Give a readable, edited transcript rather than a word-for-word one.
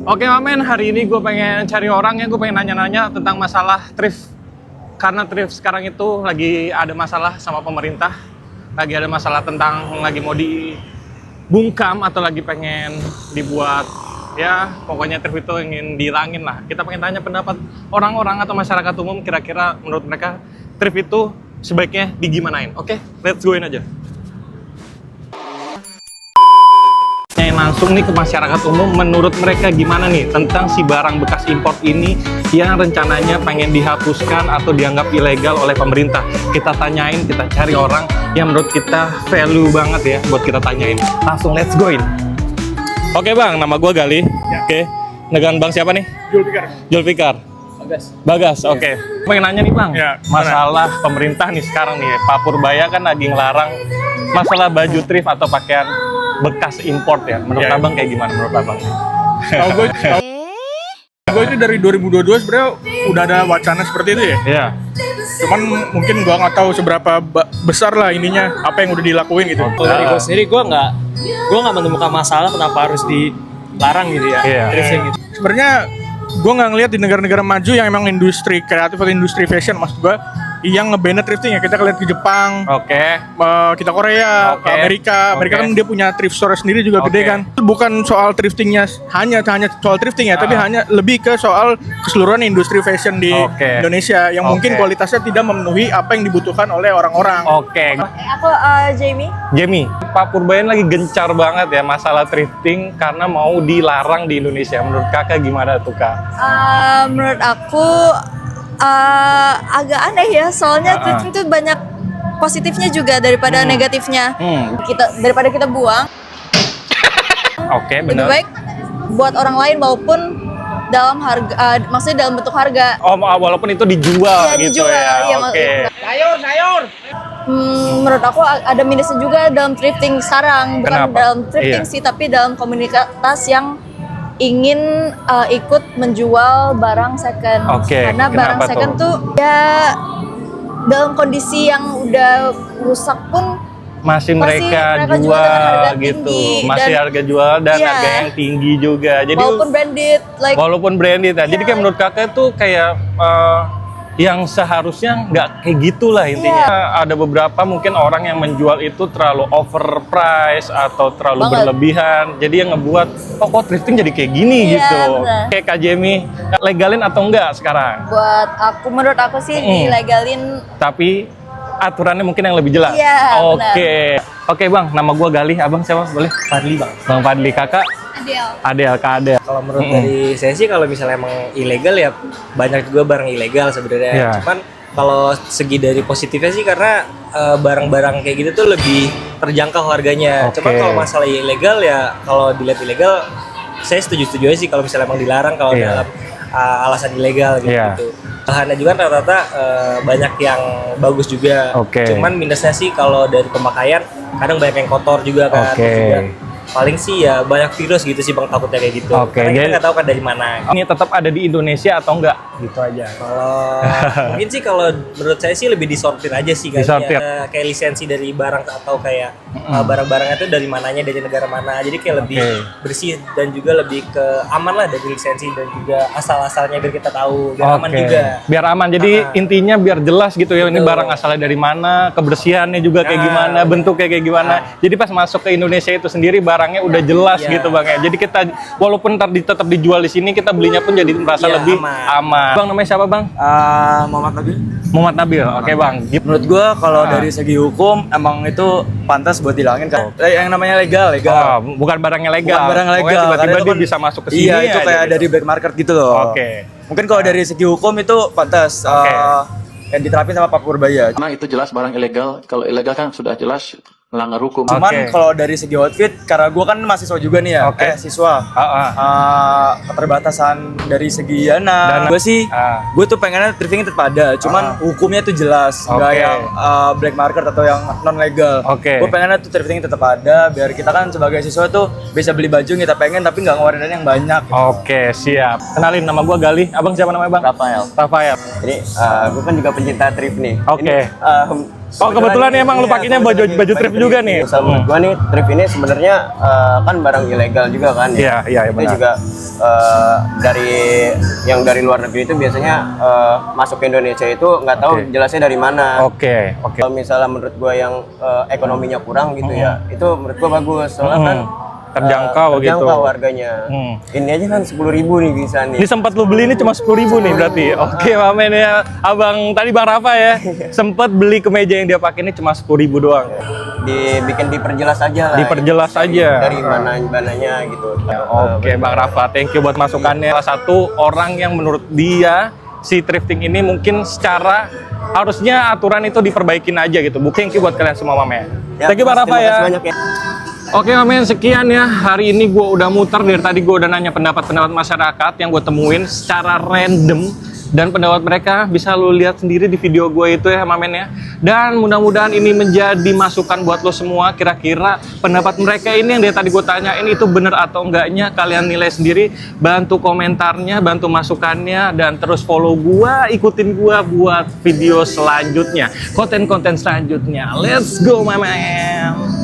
Oke Mamen, hari ini gue pengen cari orang ya, gue pengen nanya-nanya tentang masalah thrift. Karena thrift sekarang itu lagi ada masalah sama pemerintah, lagi ada masalah tentang lagi mau dibungkam atau lagi pengen dibuat, ya pokoknya thrift itu ingin dihilangin lah. Kita pengen tanya pendapat orang-orang atau masyarakat umum, kira-kira menurut mereka thrift itu sebaiknya digimanain. Oke, let's go in aja. Langsung nih ke masyarakat umum, menurut mereka gimana nih tentang si barang bekas import ini yang rencananya pengen dihapuskan atau dianggap ilegal oleh pemerintah. Kita tanyain, kita cari orang yang menurut kita value banget ya buat kita tanyain. Langsung let's go in. Oke Bang, nama gue Gali. Ya. Oke, dengan Bang siapa nih? Julfikar. Bagas, ya. Oke. Pengen nanya nih Bang, ya, masalah pemerintah nih sekarang nih, Pak Purbaya kan lagi ngelarang masalah baju thrift atau pakaian bekas import ya. Menurut Abang kayak gimana menurut Abang? Gue itu dari 2022 sebenarnya udah ada wacana seperti itu ya. Iya. Cuman mungkin gue nggak tahu seberapa besar lah ininya, apa yang udah dilakuin gitu. Dari gue sendiri gue nggak menemukan masalah kenapa harus dilarang gitu ya. Iya. Thrifting gitu. Sebenarnya gue nggak ngelihat di negara-negara maju yang emang industri kreatif atau industri fashion, maksud gue yang nge-ban thrifting ya. Kita lihat ke Jepang, kita Korea, ke Amerika kan dia punya thrift store sendiri juga gede kan. Bukan soal thriftingnya hanya soal thrifting ya, tapi hanya lebih ke soal keseluruhan industri fashion di Indonesia yang mungkin kualitasnya tidak memenuhi apa yang dibutuhkan oleh orang-orang. Aku Jamie. Pak Purbaya lagi gencar banget ya masalah thrifting karena mau dilarang di Indonesia. Menurut kakak gimana tuh kak? Menurut aku agak aneh ya, soalnya thrifting tuh banyak positifnya juga daripada negatifnya. Daripada kita buang. Lebih Benar. baik buat orang lain maupun dalam harga, maksudnya dalam bentuk harga. Walaupun itu dijual gitu dijual, ya. Sayur. Menurut aku ada minusnya juga dalam thrifting sekarang. Bukan Kenapa? dalam thrifting sih, tapi dalam komunitas yang ingin ikut menjual barang second. Karena barang second tuh ya dalam kondisi yang udah rusak pun masih mereka jual gitu, masih harga jual dan harga yang tinggi juga. Jadi walaupun branded, jadi kayak menurut kakak tuh kayak yang seharusnya nggak kayak gitulah intinya. Ada beberapa mungkin orang yang menjual itu terlalu overprice atau terlalu berlebihan, jadi yang ngebuat kok thrifting jadi kayak gini gitu. Kayak Kak Jamie, legalin atau enggak sekarang? Menurut aku sih dilegalin, tapi aturannya mungkin yang lebih jelas. Oke Bang, nama gua Gali, abang siapa? Boleh? Fadli Bang. Bang Fadli, kakak? Adel. Kalau menurut dari saya sih kalau misalnya emang ilegal ya banyak juga barang ilegal sebenarnya. Cuman kalau segi dari positifnya sih karena barang-barang kayak gitu tuh lebih terjangkau harganya. Cuman kalau masalah ilegal ya kalau dilihat ilegal saya setuju aja sih kalau misalnya emang dilarang kalau dalam alasan ilegal gitu. Bahannya juga rata-rata banyak yang bagus juga. Cuman minusnya sih kalau dari pemakaian kadang banyak yang kotor juga kan. Paling sih ya banyak virus gitu sih Bang, takutnya kayak gitu. Karena kita nggak tahu kan dari mana. Ini tetap ada di Indonesia atau enggak? Gitu aja. Kalau mungkin sih kalau menurut saya sih lebih disortir aja sih kayaknya. Kayak lisensi dari barang atau kayak barang-barangnya itu dari mananya, dari negara mana. Jadi kayak lebih bersih dan juga lebih ke aman lah dari lisensi dan juga asal-asalnya biar kita tahu biar aman juga. Biar aman. Jadi intinya biar jelas gitu ya. Ini barang asalnya dari mana, kebersihannya juga kayak gimana, bentuknya kayak gimana. Jadi pas masuk ke Indonesia itu sendiri barangnya udah jelas gitu Bang ya. Jadi kita walaupun ntar tetap dijual di sini, kita belinya pun jadi merasa lebih aman. Bang namanya siapa Bang? Muhammad Nabil. Oke Bang. Menurut gue kalau dari segi hukum emang itu pantas buat dihilangin kan. Yang namanya legal. Bukan barangnya legal. Bukan barang legal. Tiba-tiba dia bisa masuk ke sini. Iya, itu kayak dari black market gitu loh. Mungkin kalau dari segi hukum itu pantas yang diterapin sama Pak Purbaya. Karena itu jelas barang ilegal. Kalau ilegal kan sudah jelas melanggar hukum. Cuman kalau dari segi outfit, karena gue kan mahasiswa juga nih ya, siswa. Keterbatasan dari segi dana. Gue sih, gue tuh pengennya thrifting tetap ada. Cuman hukumnya tuh jelas, nggak yang black market atau yang non legal. Gue pengennya tuh thrifting tetap ada, biar kita kan sebagai siswa tuh bisa beli baju yang kita pengen, tapi nggak ngeluarin dana yang banyak. Siap. Kenalin, nama gue Gali. Abang siapa namanya Bang? Rafael. Rafael. Jadi gue kan juga pencinta thrift nih. Oh kebetulan nih emang lu pakainya baju thrift juga nih. Sama gua nih thrift ini sebenarnya kan barang ilegal juga kan ya. Iya Itu benar. juga dari luar negeri itu biasanya masuk ke Indonesia itu nggak tahu jelasnya dari mana. Oke. Kalau misalnya menurut gua yang ekonominya kurang gitu ya, itu menurut gua bagus. Soalnya kan terjangkau gitu. Harganya. Ini aja kan 10.000 nih bisa nih. Ini sempat lu beli ini cuma 10.000 nih berarti. Oke, Mamen ya. Abang tadi Bang Rafa ya, sempat beli kemeja yang dia pakai ini cuma 10.000 doang. Diperjelas aja lah. Diperjelas aja. Dari mananya gitu. Oke, Bang Rafa, thank you buat masukannya. Salah satu orang yang menurut dia si thrifting ini mungkin secara harusnya aturan itu diperbaikin aja gitu. Thank you buat kalian semua, Mamen. Thank you Bang Rafa ya. Banyak ya. Oke Mamen, sekian ya. Hari ini gue udah muter, dari tadi gue udah nanya pendapat-pendapat masyarakat yang gue temuin secara random. Dan pendapat mereka bisa lo lihat sendiri di video gue itu ya Mamen ya. Dan mudah-mudahan ini menjadi masukan buat lo semua. Kira-kira pendapat mereka ini yang dari tadi gue tanyain itu bener atau enggaknya. Kalian nilai sendiri, bantu komentarnya, bantu masukannya. Dan terus follow gue, ikutin gue buat video selanjutnya, konten-konten selanjutnya. Let's go Mamen.